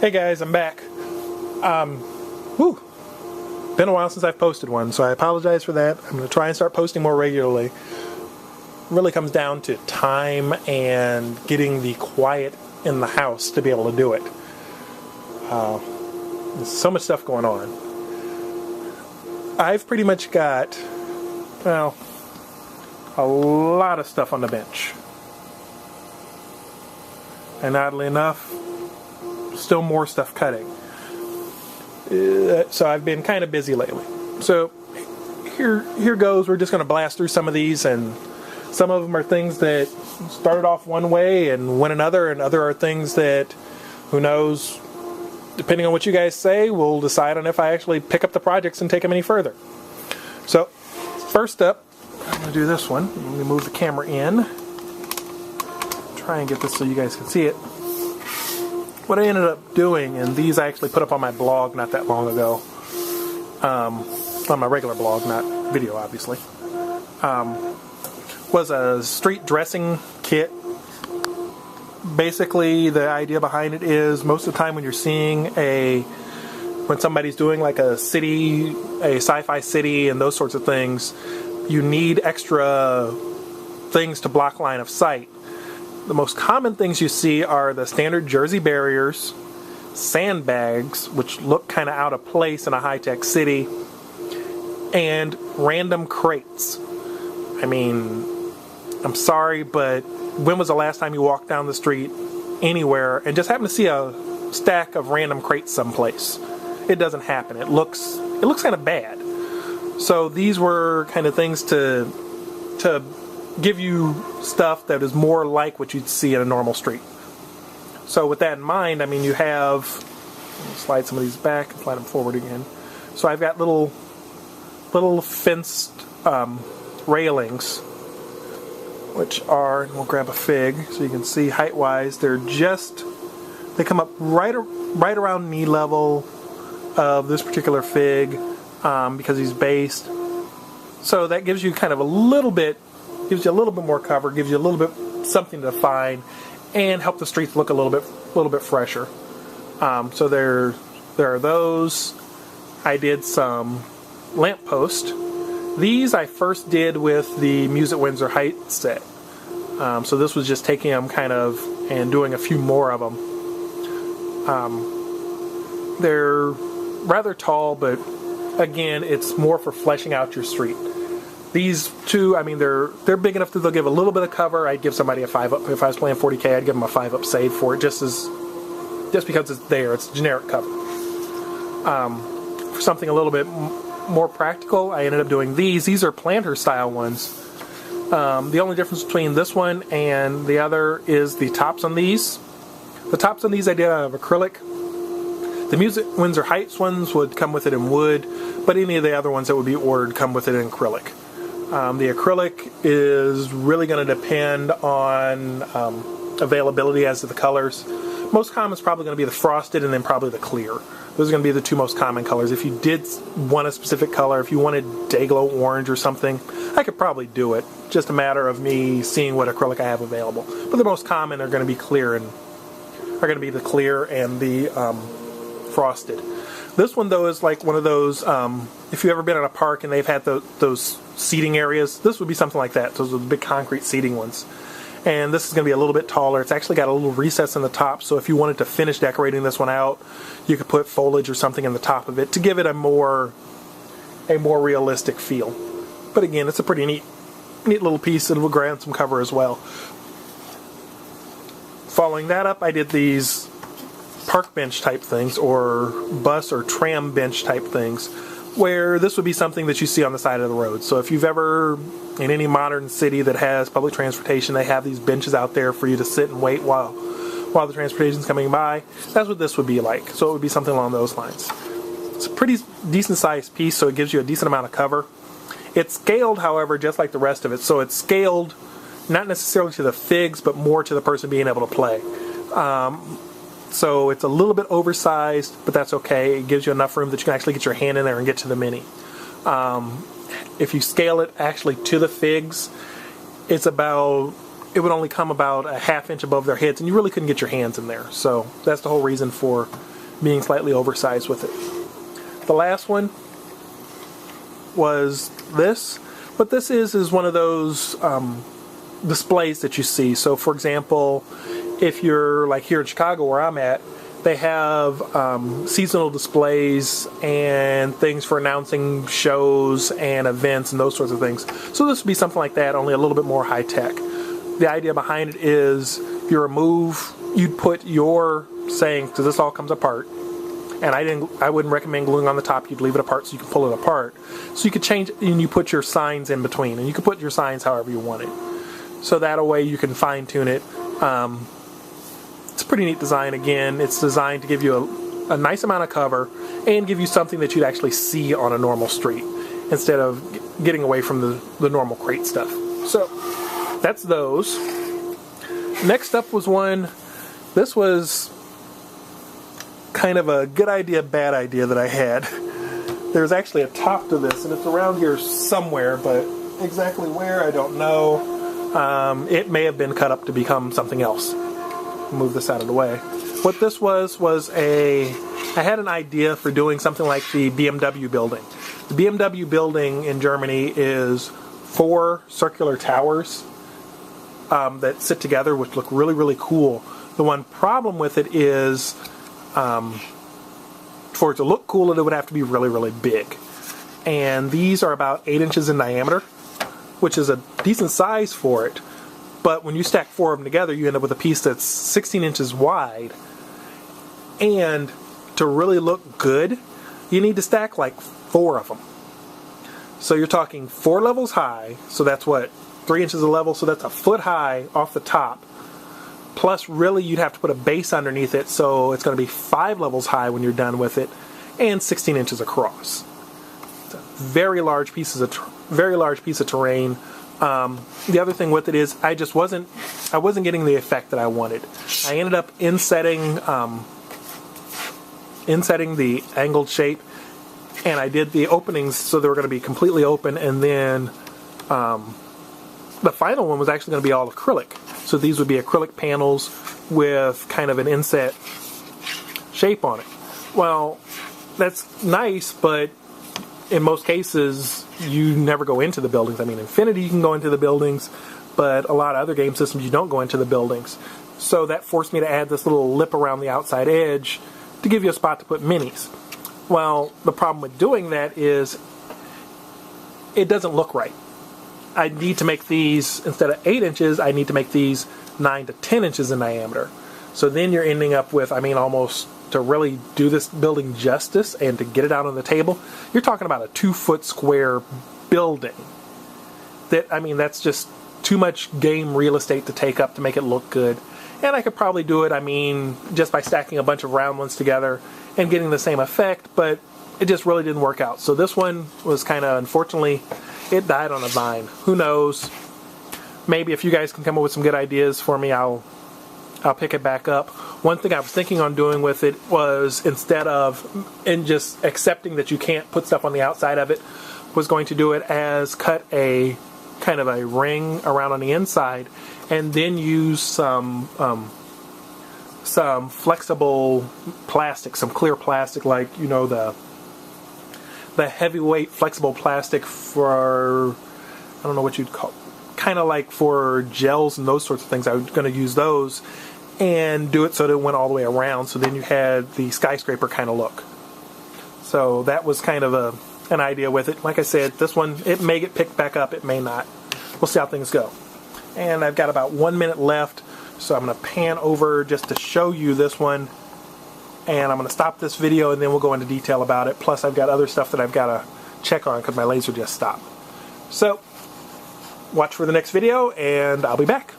Hey guys, I'm back. Been a while since I've posted one, so I apologize for that. I'm going to try and start posting more regularly. It really comes down to time and getting the quiet in the house to be able to do it. There's so much stuff going on. I've pretty much got, well, a lot of stuff on the bench. And oddly enough, still more stuff cutting. So I've been kind of busy lately. So here goes. We're just going to blast through some of these, and some of them are things that started off one way and went another, and other are things that, who knows, depending on what you guys say, we'll decide on if I actually pick up the projects and take them any further. So first up, I'm going to do this one. Let me move the camera in. Try and get this so you guys can see it. What I ended up doing, and these I actually put up on my blog not that long ago, on my regular blog, not video obviously, was a street dressing kit. Basically the idea behind it is most of the time when you're seeing when somebody's doing like a city, a sci-fi city and those sorts of things, you need extra things to block line of sight. The most common things you see are the standard Jersey barriers, sandbags, which look kind of out of place in a high-tech city, and random crates. I mean, I'm sorry, but when was the last time you walked down the street anywhere and just happened to see a stack of random crates someplace? It doesn't happen. It looks kind of bad. So these were kind of things to give you stuff that is more like what you'd see in a normal street. So with that in mind, I mean, you have, slide some of these back and slide them forward again. So I've got little fenced railings, which are, and we'll grab a fig so you can see height-wise, they come up right around knee level of this particular fig because he's based. So that gives you kind of a little bit more cover, gives you a little bit something to find, and help the streets look a little bit fresher. So there are those. I did some lamppost. These I first did with the Music Windsor Heights set. So this was just taking them kind of and doing a few more of them. They're rather tall, but again, it's more for fleshing out your street. These two, I mean, they're big enough that they'll give a little bit of cover. I'd give somebody a 5-up. If I was playing 40K, I'd give them a 5-up save for it, just because it's there. It's generic cover. For something a little bit more practical, I ended up doing these. These are planter style ones. The only difference between this one and the other is the tops on these. The tops on these I did out of acrylic. The Music Windsor Heights ones would come with it in wood, but any of the other ones that would be ordered come with it in acrylic. The acrylic is really going to depend on availability as to the colors. Most common is probably going to be the frosted and then probably the clear. Those are going to be the two most common colors. If you did want a specific color, if you wanted Dayglow orange or something, I could probably do it. Just a matter of me seeing what acrylic I have available. But the most common are going to be the clear and the frosted. This one though is like one of those, if you've ever been in a park and they've had those seating areas, this would be something like that. Those are the big concrete seating ones. And this is going to be a little bit taller. It's actually got a little recess in the top, so if you wanted to finish decorating this one out, you could put foliage or something in the top of it to give it a more realistic feel. But again, it's a pretty neat little piece, and it will grant some cover as well. Following that up, I did these park bench type things, or bus or tram bench type things, where this would be something that you see on the side of the road. So if you've ever, in any modern city that has public transportation, they have these benches out there for you to sit and wait while the transportation's coming by. That's what this would be like. So it would be something along those lines. It's a pretty decent sized piece, so it gives you a decent amount of cover. It's scaled, however, just like the rest of it. So it's scaled not necessarily to the figs, but more to the person being able to play. So it's a little bit oversized, but that's okay. It gives you enough room that you can actually get your hand in there and get to the mini. If you scale it actually to the figs, it would only come about a half inch above their heads, and you really couldn't get your hands in there. So that's the whole reason for being slightly oversized with it. The last one was this. What this is one of those displays that you see. So for example, if you're like here in Chicago where I'm at, they have seasonal displays and things for announcing shows and events and those sorts of things. So this would be something like that, only a little bit more high tech. The idea behind it is you'd put your saying, because this all comes apart, and I wouldn't recommend gluing on the top. You'd leave it apart so you can pull it apart. So you could change, and you put your signs in between, and you can put your signs however you want it. So that way you can fine tune it. It's a pretty neat design. Again, it's designed to give you a nice amount of cover and give you something that you'd actually see on a normal street instead of getting away from the normal crate stuff. So that's those. Next up was one. This was kind of a good idea, bad idea that I had. There's actually a top to this, and it's around here somewhere, but exactly where, I don't know. It may have been cut up to become something else. Move this out of the way. What this was I had an idea for doing something like the BMW building. The BMW building in Germany is 4 circular towers that sit together, which look really, really cool. The one problem with it is for it to look cool, it would have to be really, really big. And these are about 8 inches in diameter, which is a decent size for it. But when you stack 4 of them together, you end up with a piece that's 16 inches wide. And to really look good, you need to stack like 4 of them. So you're talking 4 levels high, so that's what, 3 inches a level, so that's a foot high off the top. Plus, really, you'd have to put a base underneath it, so it's going to be 5 levels high when you're done with it, and 16 inches across. It's a very large piece of terrain. The other thing with it is I wasn't getting the effect that I wanted. I ended up insetting the angled shape, and I did the openings so they were going to be completely open, and then the final one was actually going to be all acrylic. So these would be acrylic panels with kind of an inset shape on it. Well, that's nice, but in most cases, you never go into the buildings. I mean, Infinity, you can go into the buildings, but a lot of other game systems, you don't go into the buildings. So that forced me to add this little lip around the outside edge to give you a spot to put minis. Well, the problem with doing that is it doesn't look right. I need to make these, instead of 8 inches, I need to make these 9 to 10 inches in diameter. So then you're ending up with, I mean, almost to really do this building justice and to get it out on the table, you're talking about a 2-foot square building. That, I mean, that's just too much game real estate to take up to make it look good. And I could probably do it, I mean, just by stacking a bunch of round ones together and getting the same effect, but it just really didn't work out. So this one was kind of, unfortunately, it died on a vine. Who knows? Maybe if you guys can come up with some good ideas for me, I'll pick it back up. One thing I was thinking on doing with it was, instead of just accepting that you can't put stuff on the outside of it, was going to do it as cut a kind of a ring around on the inside, and then use some flexible plastic, some clear plastic, like, you know, the heavyweight flexible plastic for, I don't know what you'd call, kind of like for gels and those sorts of things. I was going to use those and do it so that it went all the way around, so then you had the skyscraper kind of look. So that was kind of an idea with it. Like I said, this one, it may get picked back up, it may not. We'll see how things go. And I've got about 1 minute left, so I'm going to pan over just to show you this one. And I'm going to stop this video, and then we'll go into detail about it. Plus, I've got other stuff that I've got to check on because my laser just stopped. So, watch for the next video, and I'll be back.